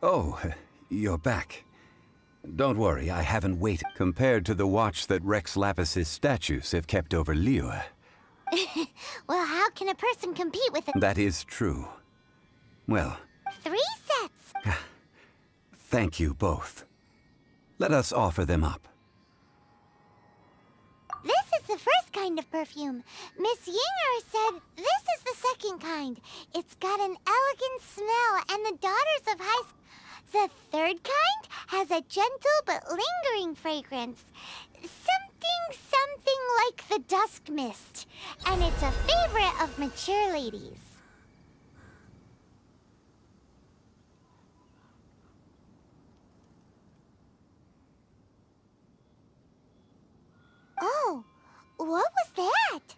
Oh, you're back. Don't worry, I haven't waited. Compared to the watch that Rex Lapis's statues have kept over Liyue. Well, how can a person compete with a... That is true. Well, 3 sets? thank you both. Let us offer them up. This is the first kind of perfume. Miss Yinger said this is the second kind. It's got an elegant smell, and the Daughters of High... The third kind has a gentle but lingering fragrance. Something like the dusk mist. And it's a favorite of mature ladies. Oh, what was that?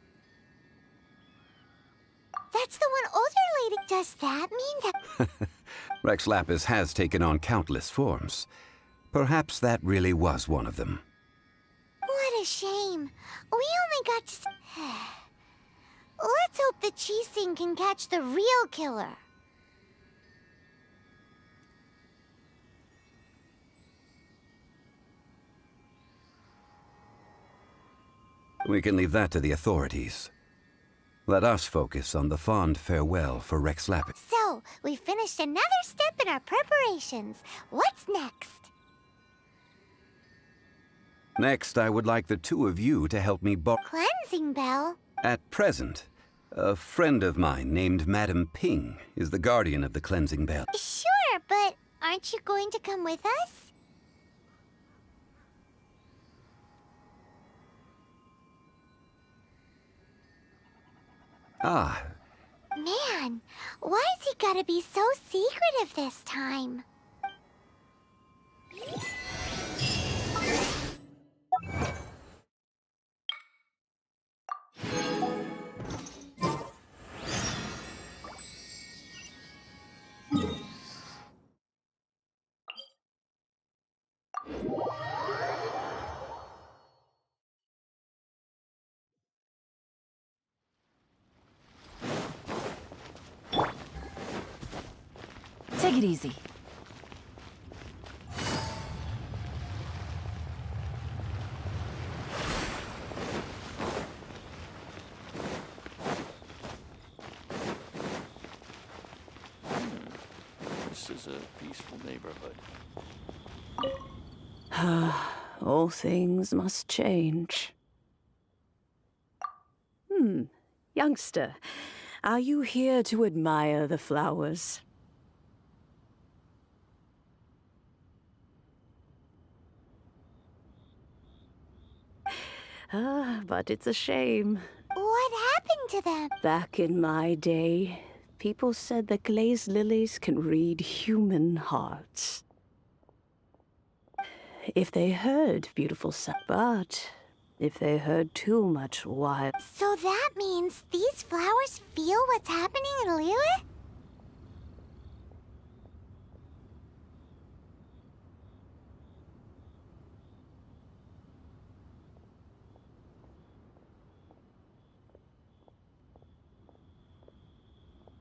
That's the one older lady. Does that mean that... Rex Lapis has taken on countless forms. Perhaps that really was one of them. What a shame. We only got to... Let's hope the Chi-Sing can catch the real killer. We can leave that to the authorities. Let us focus on the fond farewell for Rex Lapis. So, we finished another step in our preparations. What's next? Next, I would like the two of you to help me Cleansing bell? At present, a friend of mine named Madame Ping is the guardian of the cleansing bell. Sure, but aren't you going to come with us? Ah. Man, why has he gotta be so secretive this time? Take it easy. This is a peaceful neighborhood. All things must change. Youngster, are you here to admire the flowers? But it's a shame. What happened to them? Back in my day, people said that glazed lilies can read human hearts. If they heard beautiful sound, but if they heard too much wild... So that means these flowers feel what's happening in Liyue?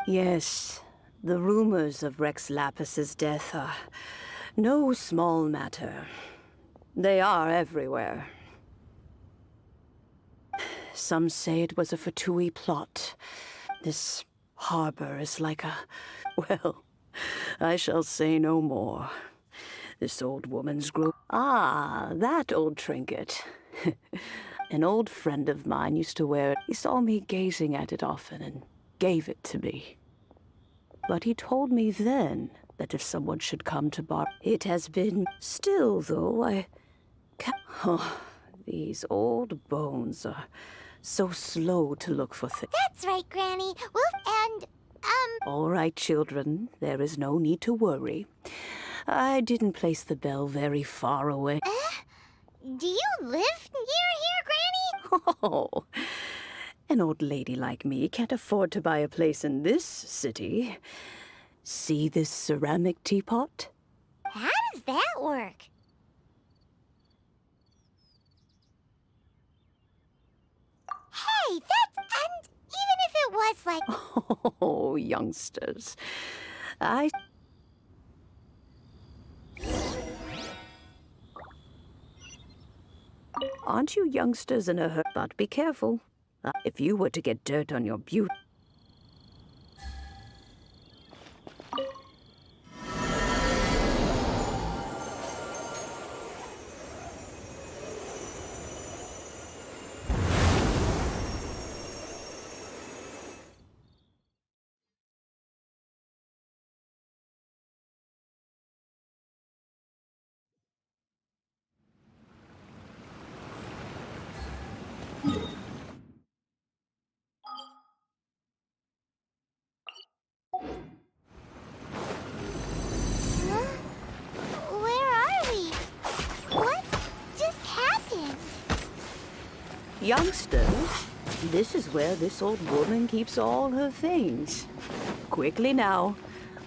Yes, the rumors of Rex Lapis's death are no small matter. They are everywhere. Some say it was a Fatui plot. This harbor is like a... Well, I shall say no more. This old woman's Ah, that old trinket. An old friend of mine used to wear it. He saw me gazing at it often and gave it to me. But he told me then that if someone should come to bar... It has been... Still, though, I... Oh, these old bones are so slow to look for things. That's right, Granny. All right, children. There is no need to worry. I didn't place the bell very far away. Do you live near here, Granny? Oh, an old lady like me can't afford to buy a place in this city. See this ceramic teapot? How does that work? Hey, that's... And even if it was like... Oh, youngsters. I... Aren't you youngsters in a hurry? But be careful. If you were to get dirt on your beauty... Huh? Where are we? What just happened? Youngsters, this is where this old woman keeps all her things. Quickly now,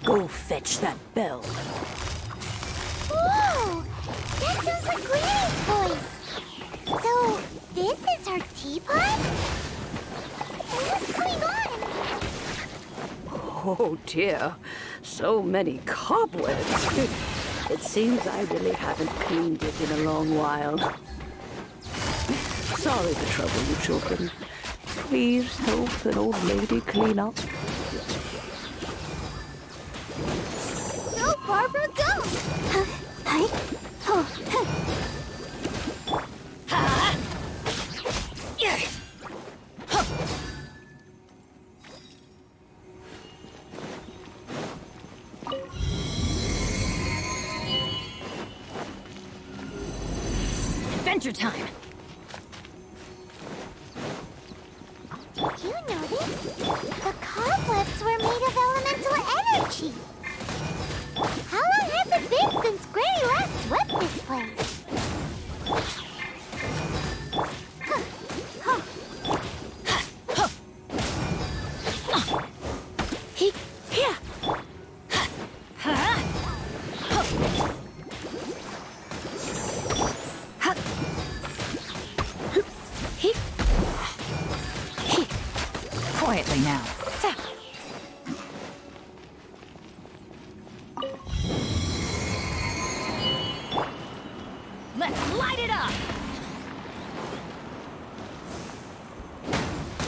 go fetch that bell. Whoa! That sounds like Granny's voice. So, this is her teapot? What's going on? Oh dear, so many cobwebs. It seems I really haven't cleaned it in a long while. Sorry to trouble you, children. Please help an old lady clean up. Go, Barbara, go! Adventure time! Did you notice? The cobwebs were made of elemental energy. How long has it been since Granny last swept this place? Quietly now. Let's light it up!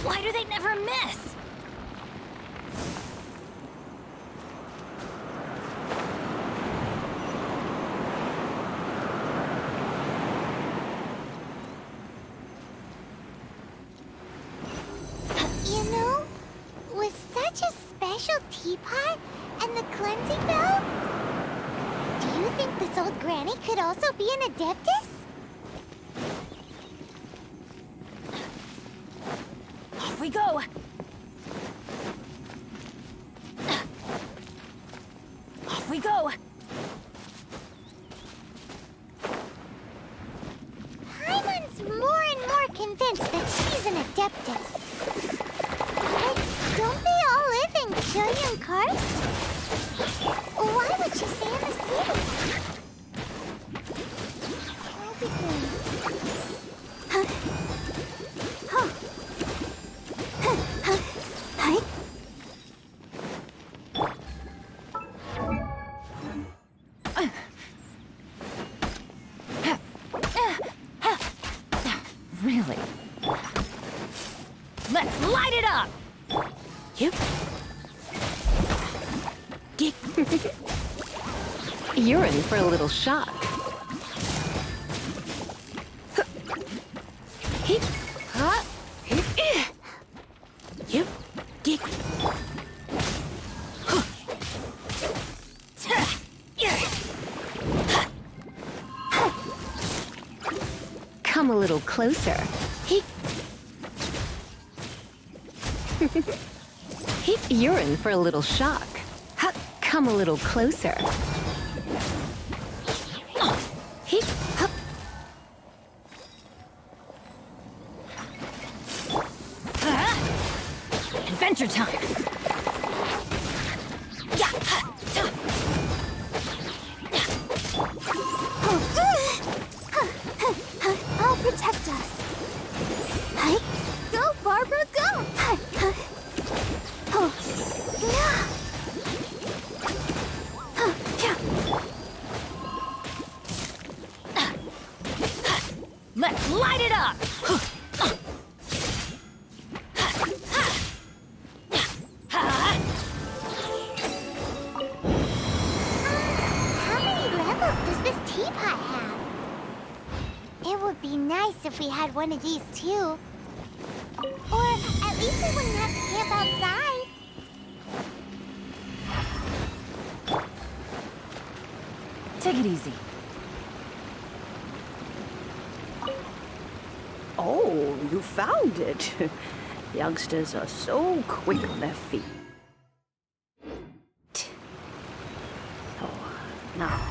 Why do they never miss? You know, with such a special teapot and the cleansing bell, do you think this old granny could also be an adeptus? Off we go! Off we go! Paimon's more and more convinced that she's an adeptus. But don't they all live in Killian Karst? Why would she stay in the city? I'll be good. Huh? Huh? Huh? Huh? Huh? Really? Let's light it up! Yep. You're in for a little shock. Yep. Come a little closer. You're in for a little shock. Come a little closer. Adventure time! I'll protect us. Go, Barbara, go! Let's light it up! How many levels does this teapot have? It would be nice if we had one of these too. Or at least we wouldn't have to camp outside. Take it easy. Oh, you found it. Youngsters are so quick on their feet. Oh, now,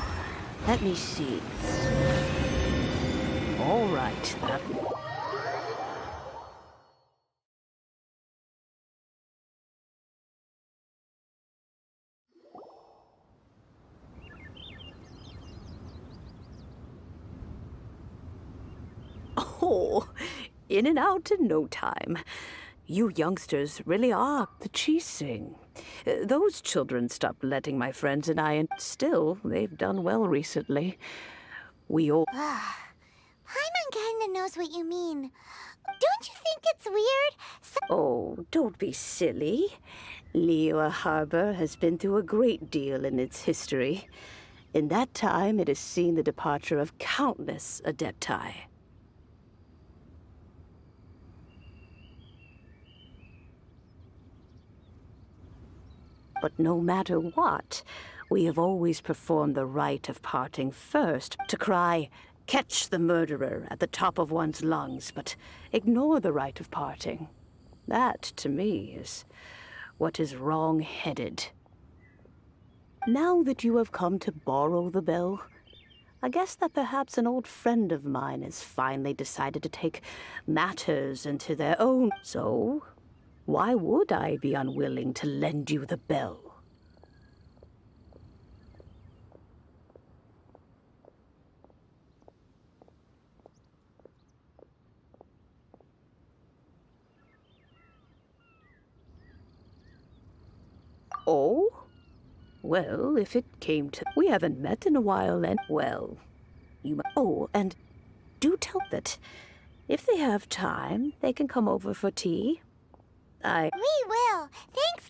let me see. All right, that... Oh, in and out in no time. You youngsters really are the cheesing. Those children stopped letting my friends and I, and still, they've done well recently. We all... Paimon kinda knows what you mean. Don't you think it's weird? Oh, don't be silly. Liyue Harbor has been through a great deal in its history. In that time, it has seen the departure of countless Adepti. But no matter what, we have always performed the rite of parting first, to cry, "Catch the murderer," at the top of one's lungs, but ignore the rite of parting. That, to me, is what is wrong-headed. Now that you have come to borrow the bell, I guess that perhaps an old friend of mine has finally decided to take matters into their own. So, why would I be unwilling to lend you the bell? Oh? Well, if it came to... We haven't met in a while, and... Well, you... Oh, and do tell that if they have time, they can come over for tea. We will. Thanks,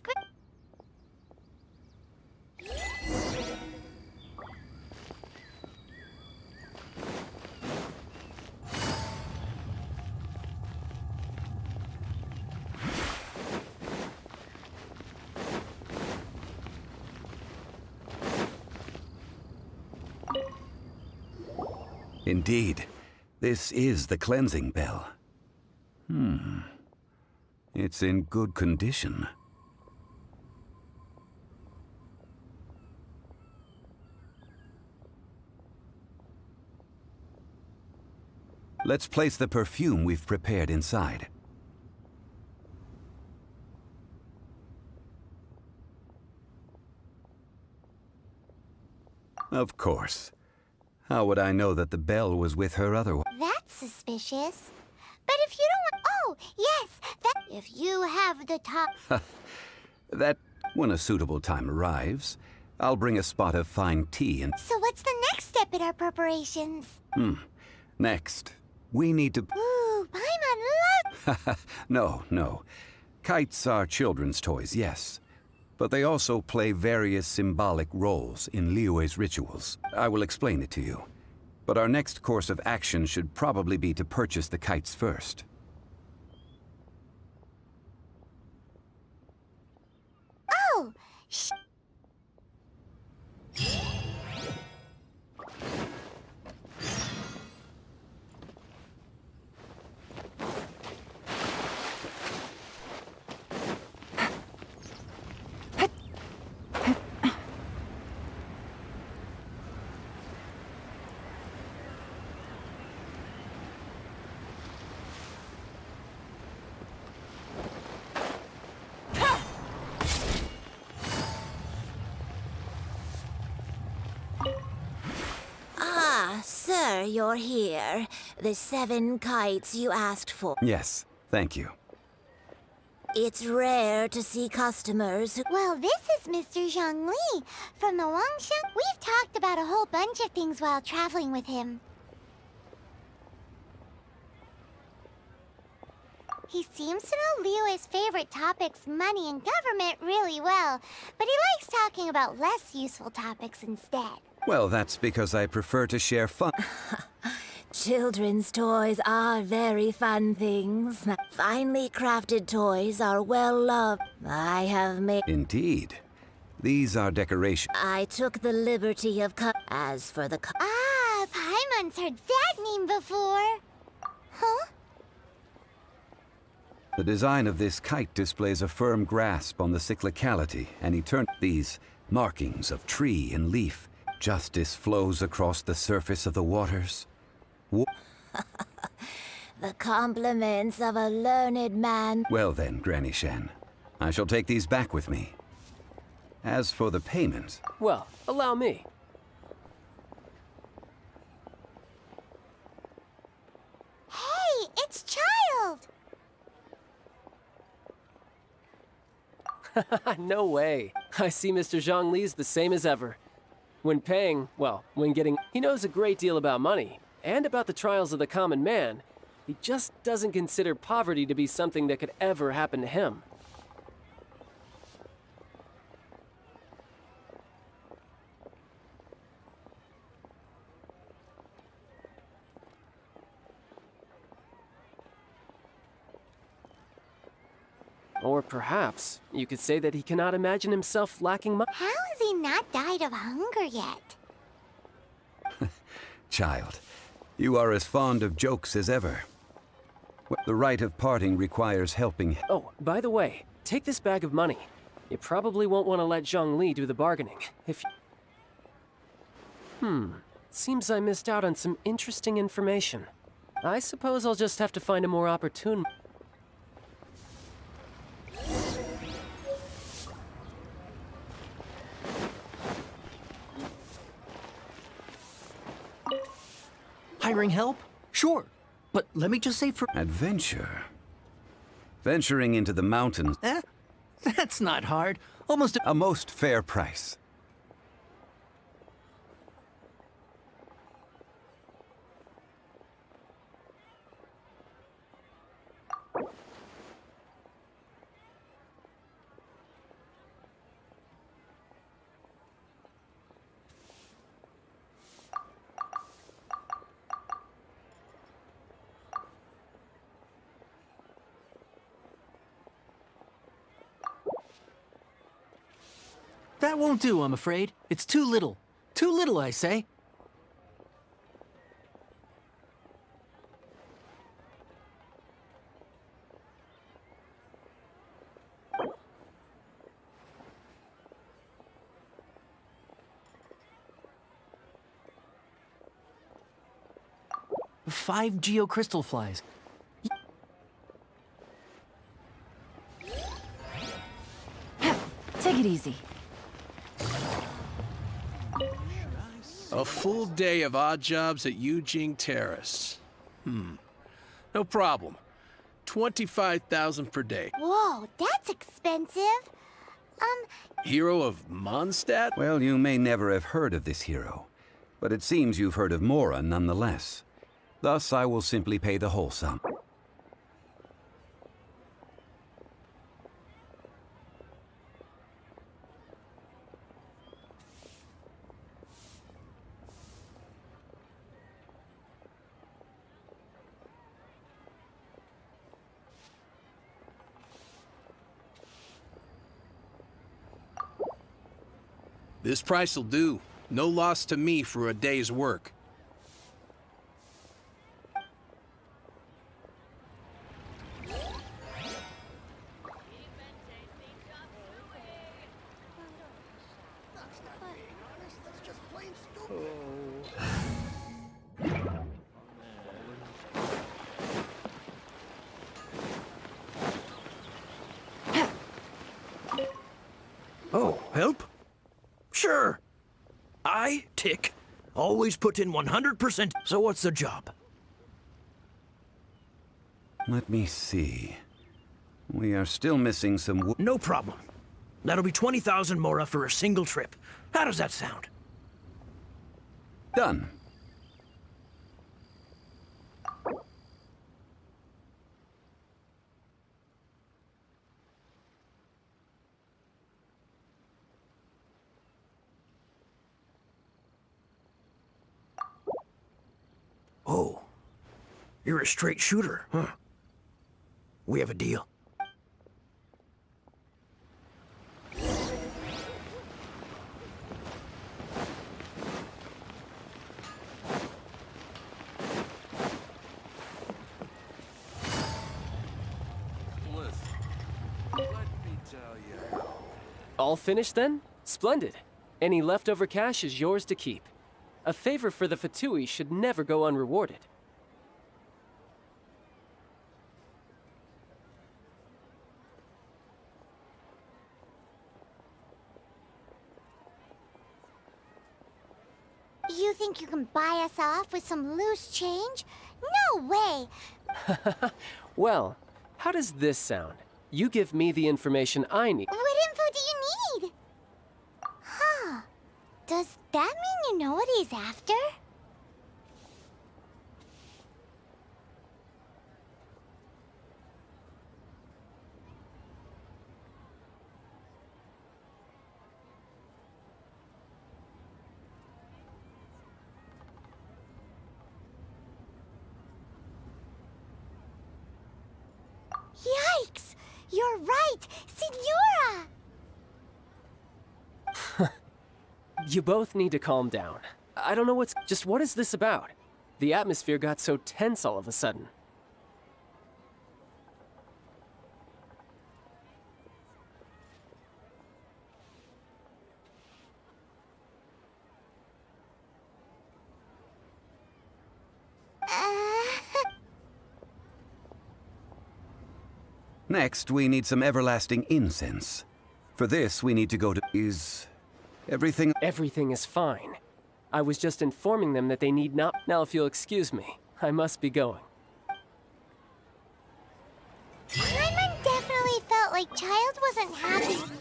Indeed, this is the cleansing bell. It's in good condition. Let's place the perfume we've prepared inside. Of course. How would I know that the bell was with her otherwise? That's suspicious. But if you don't want... Oh, yes, that... If you have the top... That, when a suitable time arrives, I'll bring a spot of fine tea and... So what's the next step in our preparations? Next, we need to... Ooh, Paimon loves... No. Kites are children's toys, yes. But they also play various symbolic roles in Liyue's rituals. I will explain it to you. But our next course of action should probably be to purchase the kites first. Oh, Sir, you're here. The 7 kites you asked for. Yes, thank you. It's rare to see customers. Well, this is Mr. Zhongli from the Wangshan. We've talked about a whole bunch of things while traveling with him. He seems to know Liyue's favorite topics, money and government, really well, but he likes talking about less useful topics instead. Well, that's because I prefer to share fun. Children's toys are very fun things. Finely crafted toys are well loved. I have made... Indeed. These are decorations. I took the liberty of As for the... Ah, Paimon's heard that name before. Huh? The design of this kite displays a firm grasp on the cyclicality and these markings of tree and leaf. Justice flows across the surface of the waters. The compliments of a learned man. Well then, Granny Shan, I shall take these back with me. As for the payment... Well, allow me. Hey, it's Child! No way. I see Mr. Zhongli's the same as ever. When paying, well, when getting... He knows a great deal about money, and about the trials of the common man. He just doesn't consider poverty to be something that could ever happen to him. Or perhaps you could say that he cannot imagine himself lacking money. How has he not died of hunger yet? Child, you are as fond of jokes as ever. The rite of parting requires helping... Oh, by the way, take this bag of money. You probably won't want to let Zhongli do the bargaining. If seems I missed out on some interesting information. I suppose I'll just have to find a more opportune... Hiring help? Sure. But let me just say for... Adventure? Venturing into the mountains... That's not hard. Almost a most fair price. That won't do, I'm afraid. It's too little. Too little, I say. Five geocrystal flies. Take it easy. A full day of odd jobs at Yujing Terrace. No problem. 25,000 per day. Whoa, that's expensive. Hero of Mondstadt? Well, you may never have heard of this hero, but it seems you've heard of Mora nonetheless. Thus, I will simply pay the whole sum. This price'll do. No loss to me for a day's work. Oh, help? Sure. I, Tick, always put in 100%. So what's the job? Let me see. We are still missing some No problem. That'll be 20,000 Mora for a single trip. How does that sound? Done. Oh, you're a straight shooter, huh? We have a deal. All finished then? Splendid. Any leftover cash is yours to keep. A favor for the Fatui should never go unrewarded. You think you can buy us off with some loose change? No way! Well, how does this sound? You give me the information I need. What info do you need? Huh. Does that mean you know what he's after? Yikes! You're right! Signora! You both need to calm down. I don't know what is this about? The atmosphere got so tense all of a sudden. Next, we need some everlasting incense. For this, we need to go to... Is everything... Everything is fine. I was just informing them that they need not... Now, if you'll excuse me, I must be going. Paimon definitely felt like Child wasn't happy.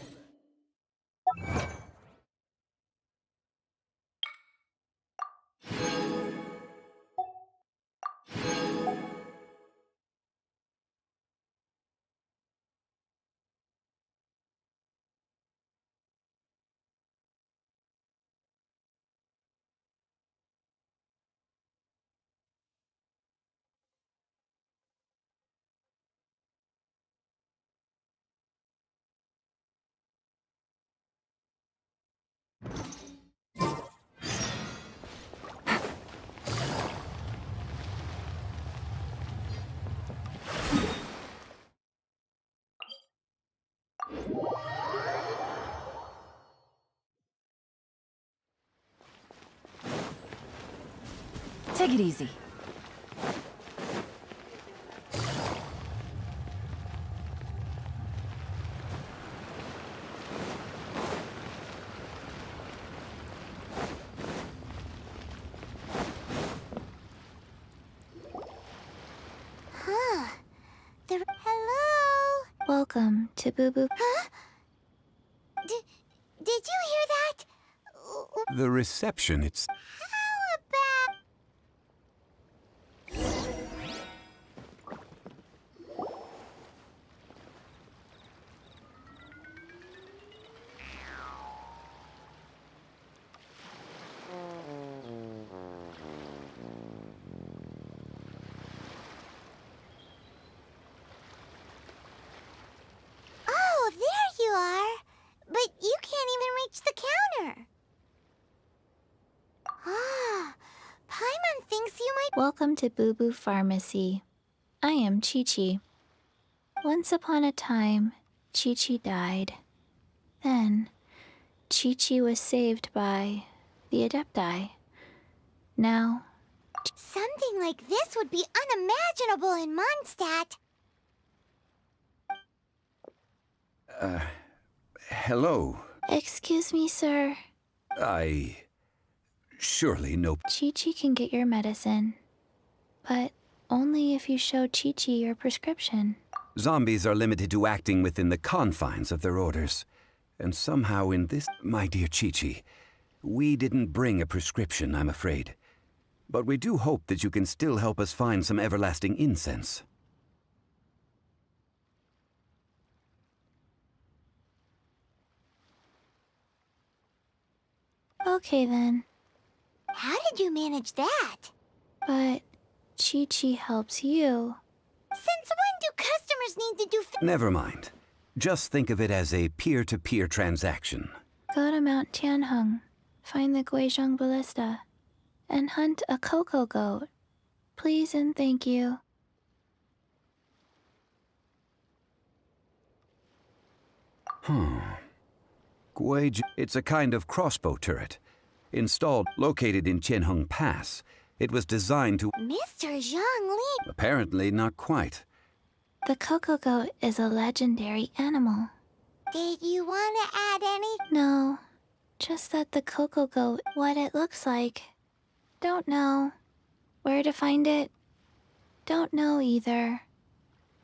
Take it easy. Hello? Welcome to Boo Boo. Huh? Did you hear that? The reception, it's... How about... Oh, there you are. But you can't even reach the counter. Ah, Paimon thinks you might... Welcome to Boo Boo Pharmacy. I am Chi-Chi. Once upon a time, Chi-Chi died. Then, Chi-Chi was saved by the Adepti. Now, Something like this would be unimaginable in Mondstadt. Hello. excuse me, sir. I... Surely no... Chi-Chi can get your medicine, but only if you show Chi-Chi your prescription. Zombies are limited to acting within the confines of their orders. And somehow in this... My dear Chi-Chi, we didn't bring a prescription, I'm afraid. But we do hope that you can still help us find some everlasting incense. Okay then, How did you manage that? but Chi-Chi helps you. Since when do customers need to do Never mind. Just think of it as a peer-to-peer transaction. Go to Mount Tianheng, find the Guizhong Ballista, and hunt a cocoa goat. Please and thank you. It's a kind of crossbow turret. Installed, located in Tianheng Pass. It was designed to... Mr. Zhang Li? Apparently not quite. The cocoa goat is a legendary animal. Did you want to add any? No, just that the cocoa goat, what it looks like. Don't know. Where to find it? Don't know either.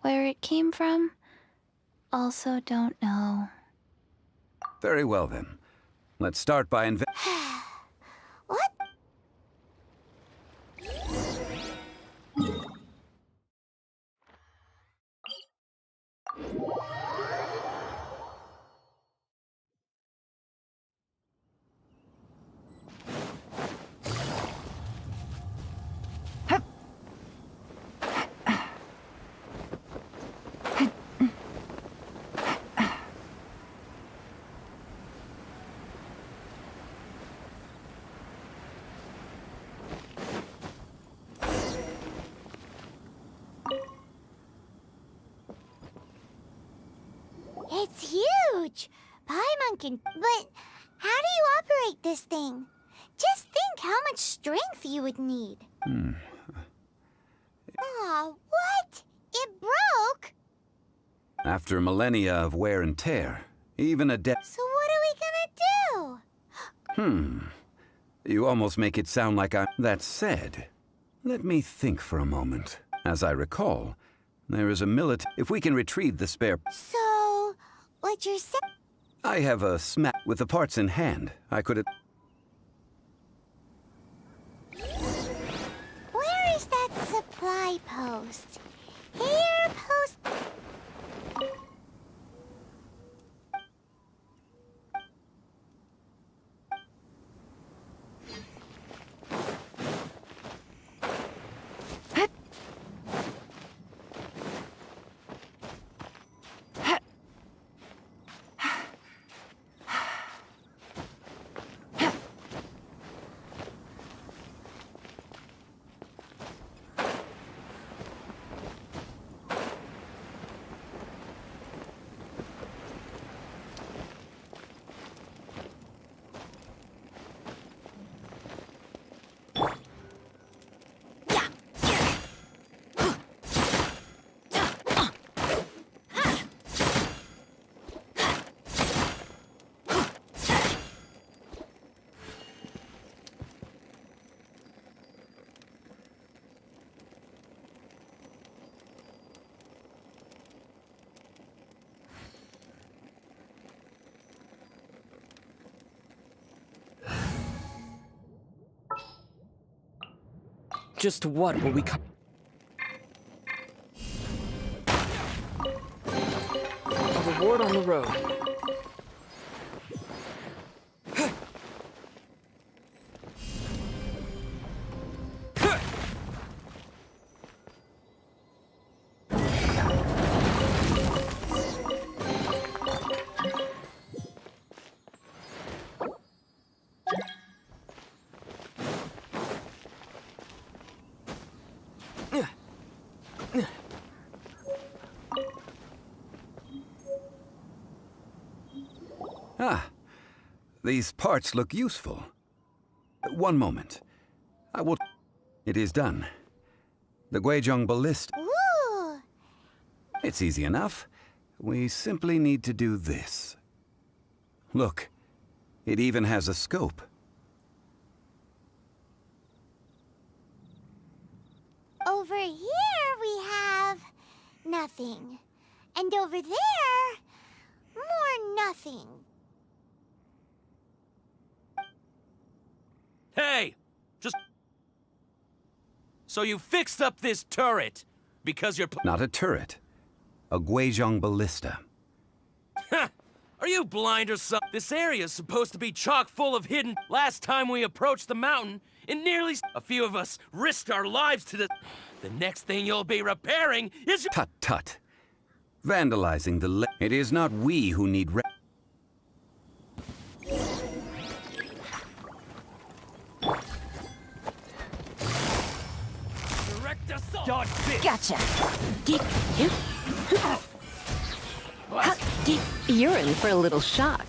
Where it came from? Also don't know. Very well then. Let's start by What? It's huge! Paimon, but how do you operate this thing? Just think how much strength you would need. Aw, what? It broke? After millennia of wear and tear, even a So what are we gonna do? You almost make it sound like That said, let me think for a moment. As I recall, there is a If we can retrieve the spare... So, what you're saying... I have a with the parts in hand. I could... Where is that supply post? Here, post... Just what will we come? A reward on the road. These parts look useful. One moment. I will... It is done. The Guizhong Ballista... Ooh! It's easy enough. We simply need to do this. Look. It even has a scope. Over here we have... nothing. And over there... more nothing. Hey! Just... So you fixed up this turret because you're... Not a turret. A Guizhong Ballista. Ha! Are you blind or something? This area's supposed to be chock full of hidden... Last time we approached the mountain, it nearly... A few of us risked our lives to The next thing you'll be repairing is... Tut tut. Vandalizing the It is not we who need Direct assault! Gotcha. You're in for a little shock.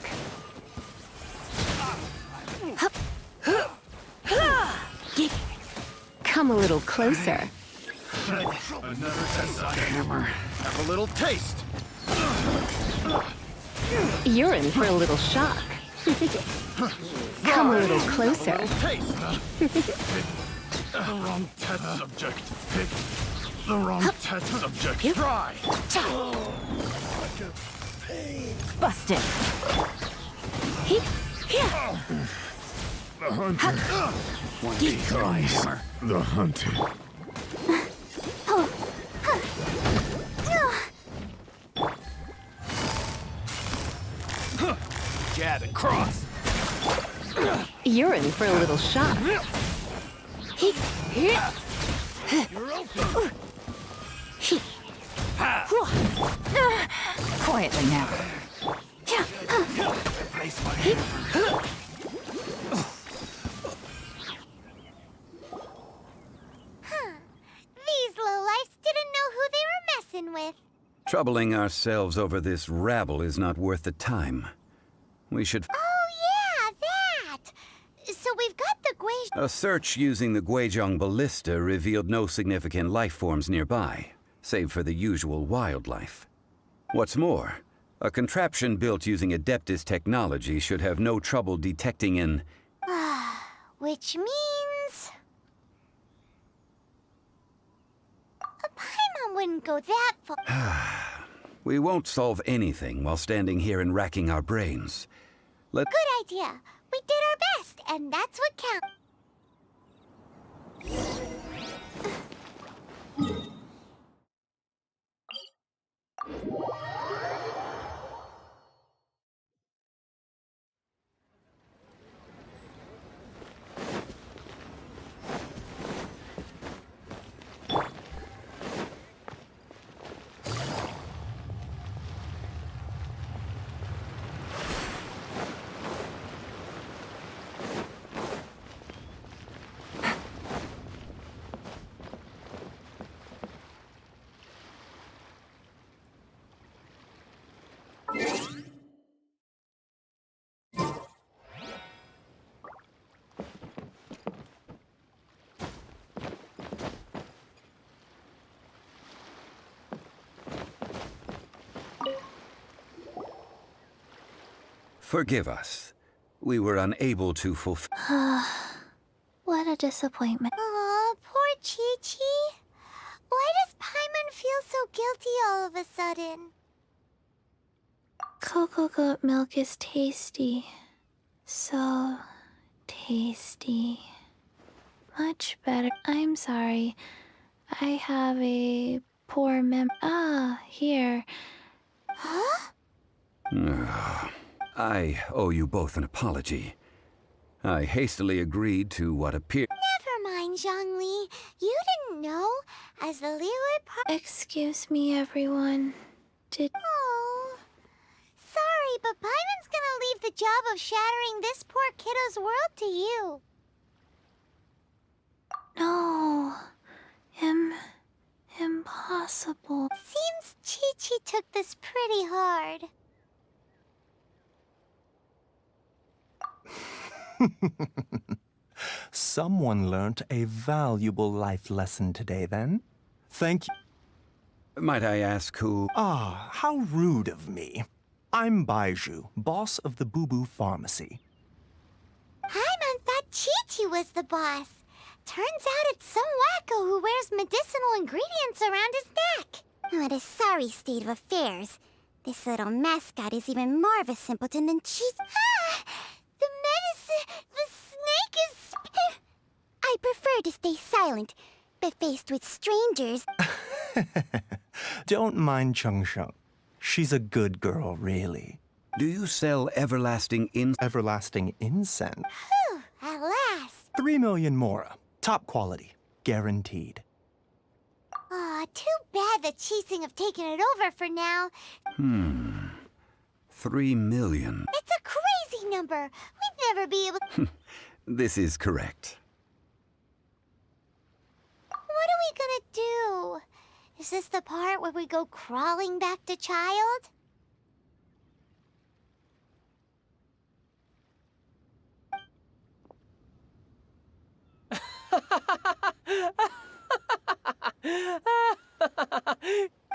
Come a little closer. Another test of the hammer. Have a little taste. You're in for a little shock. Come a little closer. Taste. The wrong test subject. Pick the wrong test subject. Try. Busted. The hunter. One hammer. The hunted. Jab and cross. You're in for a little shock. You're open. Quietly now. Place my hammer. These lowlifes didn't know who they were messing with. Troubling ourselves over this rabble is not worth the time. We should... Oh, yeah, that! So we've got the Guizhong... A search using the Guizhong ballista revealed no significant life forms nearby, save for the usual wildlife. What's more, a contraption built using Adeptus technology should have no trouble detecting an... Which means... A Paimon wouldn't go that far. We won't solve anything while standing here and racking our brains. Good idea. We did our best, and that's what counts. Forgive us. We were unable to fulfill... What a disappointment. Aw, poor Chi-Chi. Why does Paimon feel so guilty all of a sudden? Cocoa goat milk is tasty. So tasty. Much better. I'm sorry. I have a poor here. Huh? I owe you both an apology. I hastily agreed to what appeared... Never mind, Zhongli. You didn't know. As the Liyue Excuse me, everyone. Oh. Sorry, but Paimon's gonna leave the job of shattering this poor kiddo's world to you. No. Impossible. Seems Chi-Chi took this pretty hard. Someone learnt a valuable life lesson today, then. Thank you. Might I ask who... Ah, how rude of me. I'm Baiju, boss of the Boo Boo Pharmacy. Paimon thought Chi-Chi was the boss. Turns out it's some wacko who wears medicinal ingredients around his neck. What a sorry state of affairs. This little mascot is even more of a simpleton than Ah! The medicine... The snake is... I prefer to stay silent, but faced with strangers... Don't mind Chung Sheng. She's a good girl, really. Do you sell everlasting Everlasting incense? Whew, at last. 3 million more. Top quality. Guaranteed. too bad the Chising have taken it over for now. 3 million. It's a crazy number. We'd never be able... This is correct. What are we gonna do? Is this the part where we go crawling back to Child?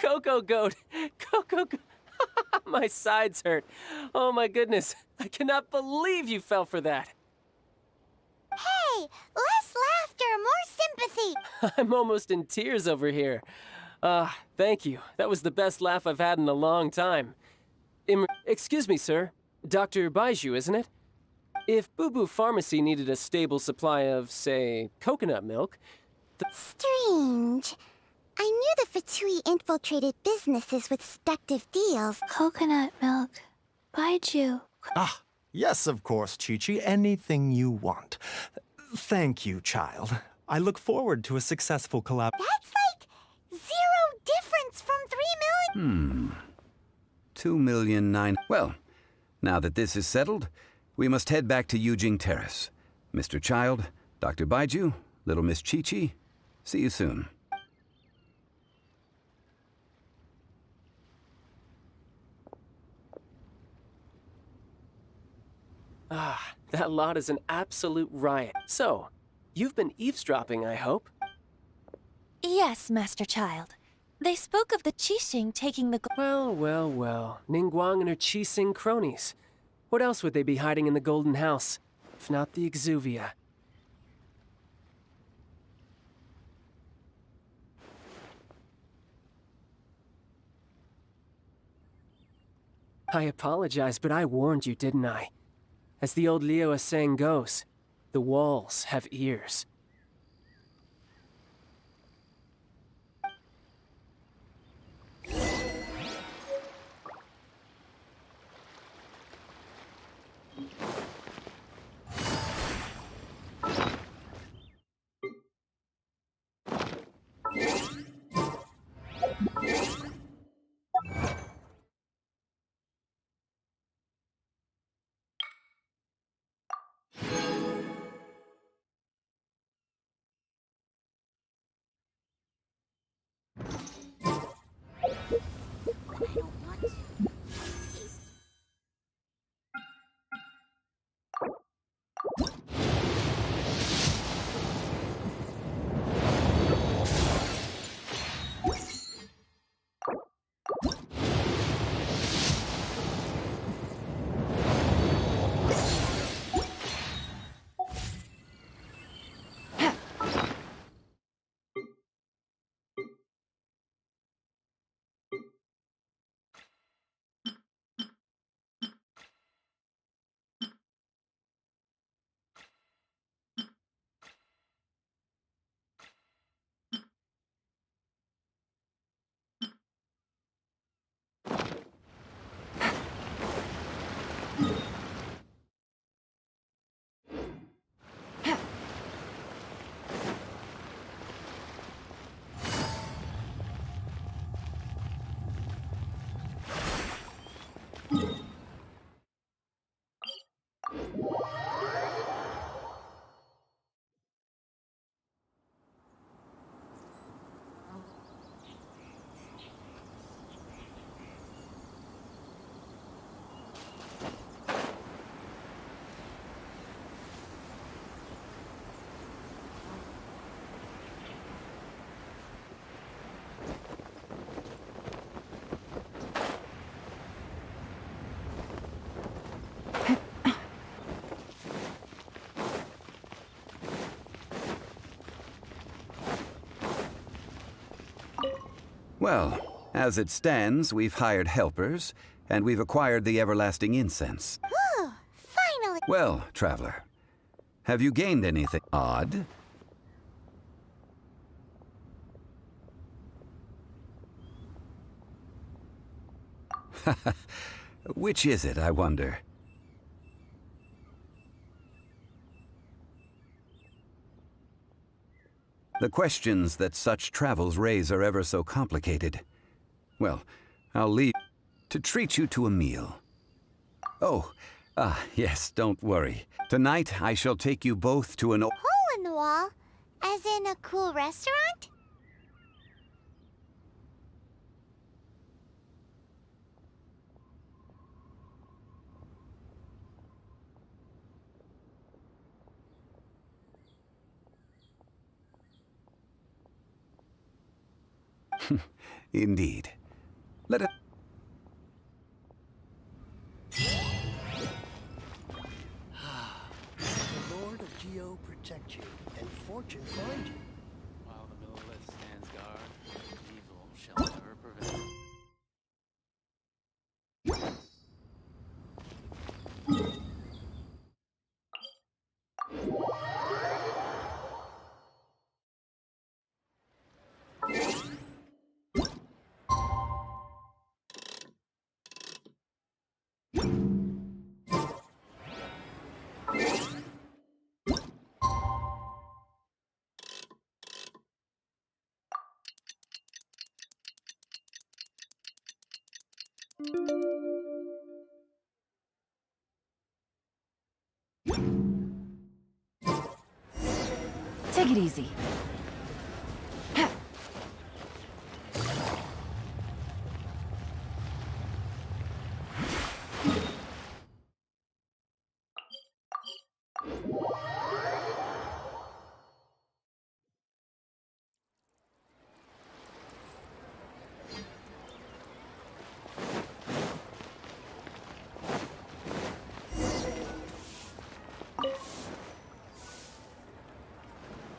Coco Goat! Coco Goat! My sides hurt. Oh my goodness. I cannot believe you fell for that. Hey, less laughter, more sympathy. I'm almost in tears over here. Thank you. That was the best laugh I've had in a long time. Excuse me, sir. Dr. Baiju, isn't it? If Boo Boo Pharmacy needed a stable supply of, say, coconut milk, Strange. I knew the Fatui infiltrated businesses with seductive deals. Coconut milk. Baiju. Ah, yes, of course, Chi-Chi. Anything you want. Thank you, child. I look forward to a successful collab. That's like 0 difference from 3 million. 2,000,009. Well, now that this is settled, we must head back to Yujing Terrace. Mr. Child, Dr. Baiju, little Miss Chi-Chi, see you soon. that lot is an absolute riot. So, you've been eavesdropping, I hope? Yes, Master Child. They spoke of the Qixing taking the... Well. Ningguang and her Qixing cronies. What else would they be hiding in the Golden House, if not the Exuvia? I apologize, but I warned you, didn't I? As the old Liyue saying goes, the walls have ears. Well, as it stands, we've hired helpers, and we've acquired the everlasting incense. Whew, finally. Well, traveler, have you gained anything odd? Which is it, I wonder? The questions that such travels raise are ever so complicated. Well, I'll leave to treat you to a meal. Oh, yes, don't worry. Tonight I shall take you both to an Hole in the wall? As in a cool restaurant? Indeed. Let it... The Lord of Geo protect you, and fortune find you. While the Millelith stands guard, evil shall never prevail. Take it easy.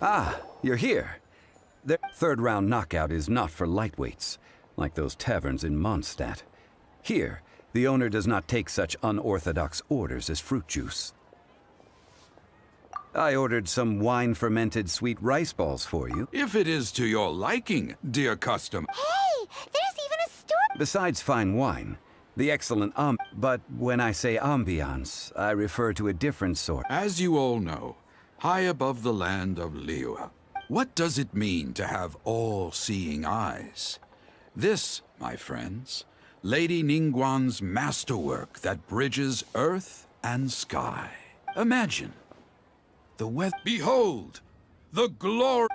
Ah, you're here. The third round knockout is not for lightweights, like those taverns in Mondstadt. Here, the owner does not take such unorthodox orders as fruit juice. I ordered some wine-fermented sweet rice balls for you. If it is to your liking, dear custom. Hey, there's even a store. Besides fine wine, the excellent but when I say ambiance, I refer to a different sort. As you all know, high above the land of Liyue, what does it mean to have all-seeing eyes? This, my friends, Lady Ningguang's masterwork that bridges earth and sky. Imagine the weather. Behold, the glory.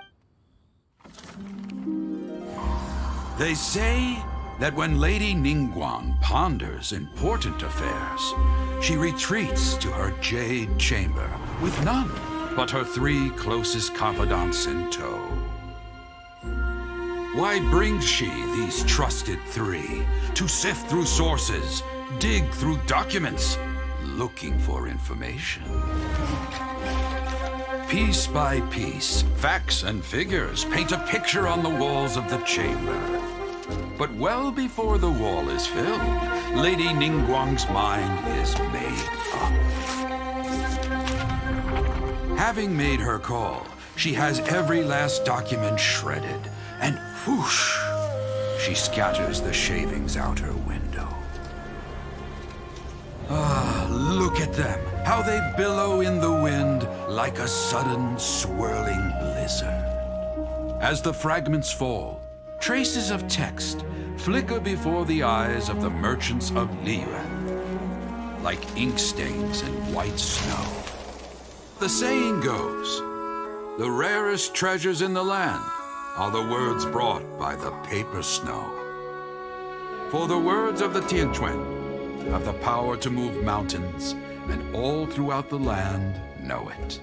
They say that when Lady Ningguang ponders important affairs, she retreats to her jade chamber with none but her 3 closest confidants in tow. Why brings she these trusted 3 to sift through sources, dig through documents, looking for information? Piece by piece, facts and figures paint a picture on the walls of the chamber. But well before the wall is filled, Lady Ningguang's mind is made up. Having made her call, she has every last document shredded, and whoosh, she scatters the shavings out her window. Ah, look at them, how they billow in the wind like a sudden swirling blizzard. As the fragments fall, traces of text flicker before the eyes of the merchants of Liyue, like ink stains in white snow. The saying goes, the rarest treasures in the land are the words brought by the paper snow. For the words of the Tianquan have the power to move mountains, and all throughout the land know it.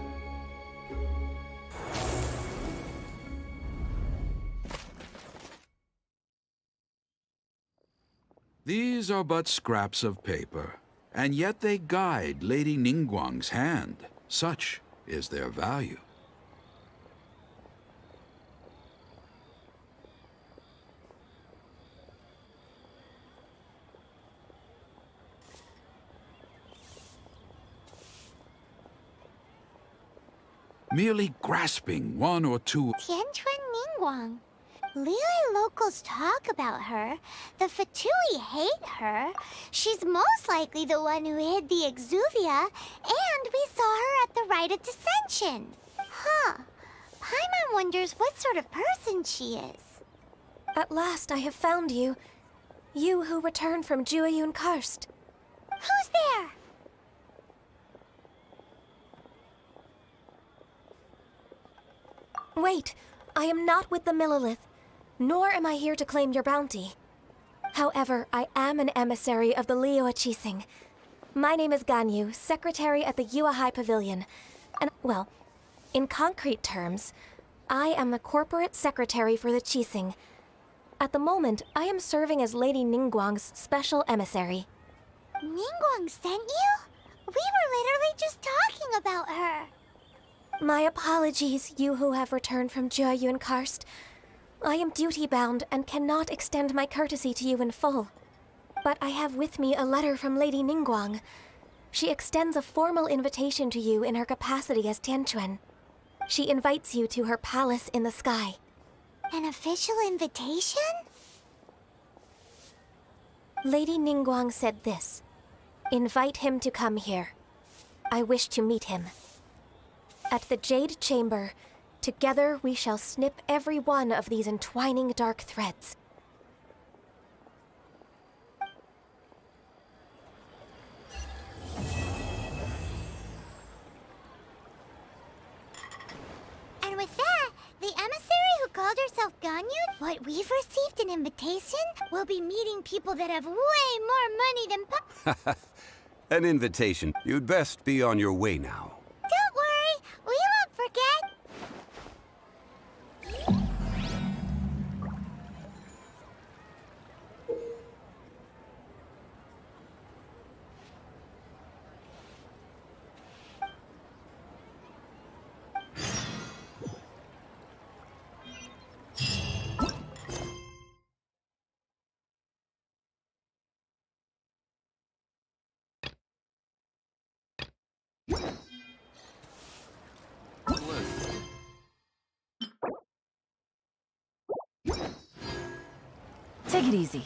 These are but scraps of paper, and yet they guide Lady Ningguang's hand. Such is their value. Merely grasping 1 or 2... Tianquan Ningguang. Liyue locals talk about her. The Fatui hate her. She's most likely the one who hid the Exuvia, and we saw her at the rite of dissension. Huh. Paimon wonders what sort of person she is. At last I have found you. You who returned from Jueyun Karst. Who's there? Wait, I am not with the Millelith, nor am I here to claim your bounty. However, I am an emissary of the Liyue Chising. My name is Ganyu, secretary at the Yuehai Pavilion. And, well, in concrete terms, I am the corporate secretary for the Chising. At the moment, I am serving as Lady Ningguang's special emissary. Ningguang sent you? We were literally just talking about her. My apologies, you who have returned from Jueyun Karst. I am duty-bound and cannot extend my courtesy to you in full. But I have with me a letter from Lady Ningguang. She extends a formal invitation to you in her capacity as Tianquan. She invites you to her palace in the sky. An official invitation? Lady Ningguang said this. Invite him to come here. I wish to meet him. At the Jade Chamber, together we shall snip every one of these entwining dark threads. And with that, the emissary who called herself Ganyu, what we've received an invitation, will be meeting people that have way more money than An invitation. You'd best be on your way now. Don't worry, we won't forget. Take it easy.